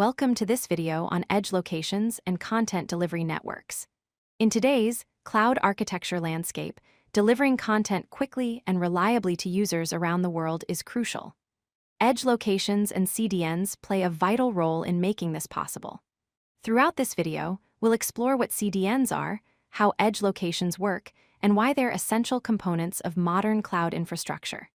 Welcome to this video on edge locations and content delivery networks. In today's cloud architecture landscape, delivering content quickly and reliably to users around the world is crucial. Edge locations and CDNs play a vital role in making this possible. Throughout this video, we'll explore what CDNs are, how edge locations work, and why they're essential components of modern cloud infrastructure.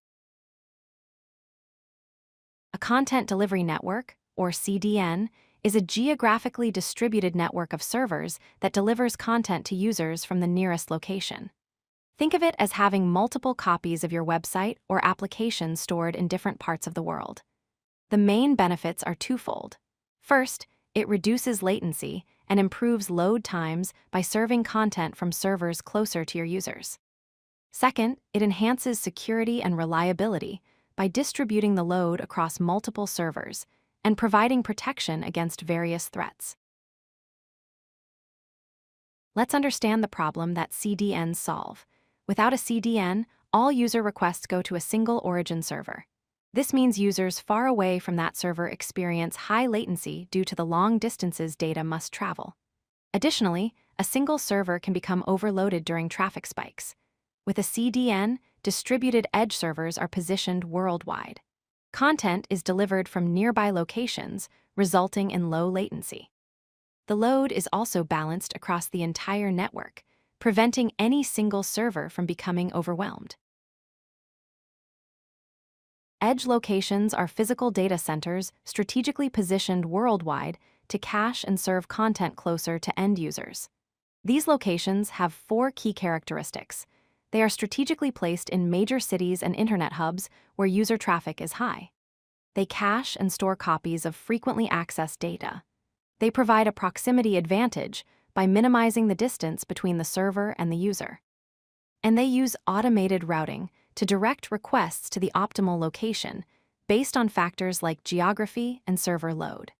A content delivery network, or CDN, is a geographically distributed network of servers that delivers content to users from the nearest location. Think of it as having multiple copies of your website or application stored in different parts of the world. The main benefits are twofold. First, it reduces latency and improves load times by serving content from servers closer to your users. Second, it enhances security and reliability by distributing the load across multiple servers and providing protection against various threats. Let's understand the problem that CDNs solve. Without a CDN, all user requests go to a single origin server. This means users far away from that server experience high latency due to the long distances data must travel. Additionally, a single server can become overloaded during traffic spikes. With a CDN, distributed edge servers are positioned worldwide. Content is delivered from nearby locations, resulting in low latency. The load is also balanced across the entire network, preventing any single server from becoming overwhelmed. Edge locations are physical data centers strategically positioned worldwide to cache and serve content closer to end users. These locations have four key characteristics. They are strategically placed in major cities and internet hubs where user traffic is high. They cache and store copies of frequently accessed data. They provide a proximity advantage by minimizing the distance between the server and the user. And they use automated routing to direct requests to the optimal location based on factors like geography and server load.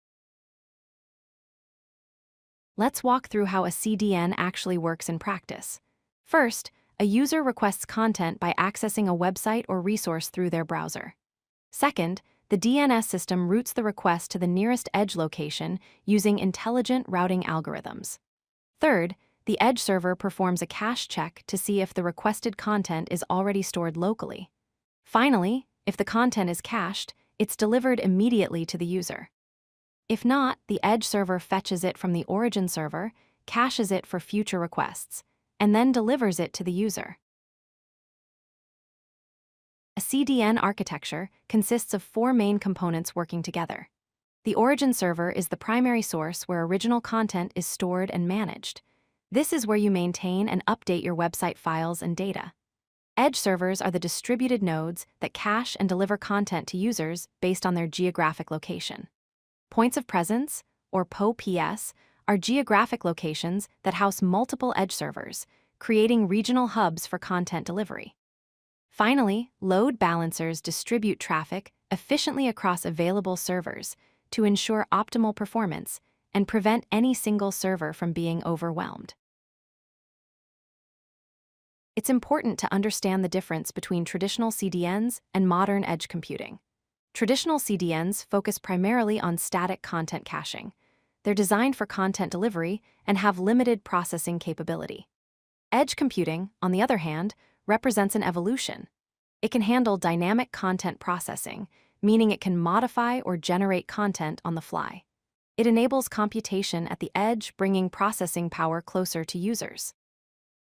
Let's walk through how a CDN actually works in practice. First, a user requests content by accessing a website or resource through their browser. Second, the DNS system routes the request to the nearest edge location using intelligent routing algorithms. Third, the edge server performs a cache check to see if the requested content is already stored locally. Finally, if the content is cached, it's delivered immediately to the user. If not, the edge server fetches it from the origin server, caches it for future requests, and then delivers it to the user. A CDN architecture consists of four main components working together. The origin server is the primary source where original content is stored and managed. This is where you maintain and update your website files and data. Edge servers are the distributed nodes that cache and deliver content to users based on their geographic location. Points of presence, or POPs, are geographic locations that house multiple edge servers, creating regional hubs for content delivery. Finally, load balancers distribute traffic efficiently across available servers to ensure optimal performance and prevent any single server from being overwhelmed. It's important to understand the difference between traditional CDNs and modern edge computing. Traditional CDNs focus primarily on static content caching. They're designed for content delivery and have limited processing capability. Edge computing, on the other hand, represents an evolution. It can handle dynamic content processing, meaning it can modify or generate content on the fly. It enables computation at the edge, bringing processing power closer to users.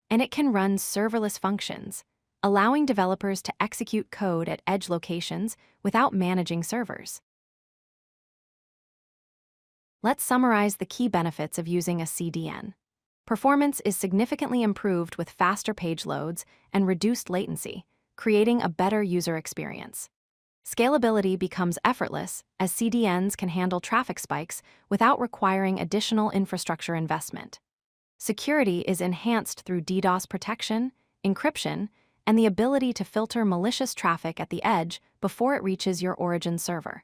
And it can run serverless functions, allowing developers to execute code at edge locations without managing servers. Let's summarize the key benefits of using a CDN. Performance is significantly improved with faster page loads and reduced latency, creating a better user experience. Scalability becomes effortless as CDNs can handle traffic spikes without requiring additional infrastructure investment. Security is enhanced through DDoS protection, encryption, and the ability to filter malicious traffic at the edge before it reaches your origin server.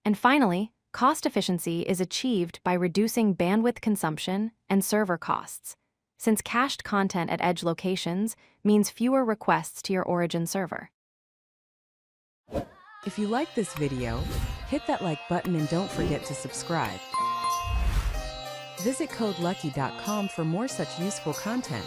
And finally, cost efficiency is achieved by reducing bandwidth consumption and server costs, since cached content at edge locations means fewer requests to your origin server. If you like this video, Hit that like button and don't forget to subscribe. Visit codelucky.com for more such useful content.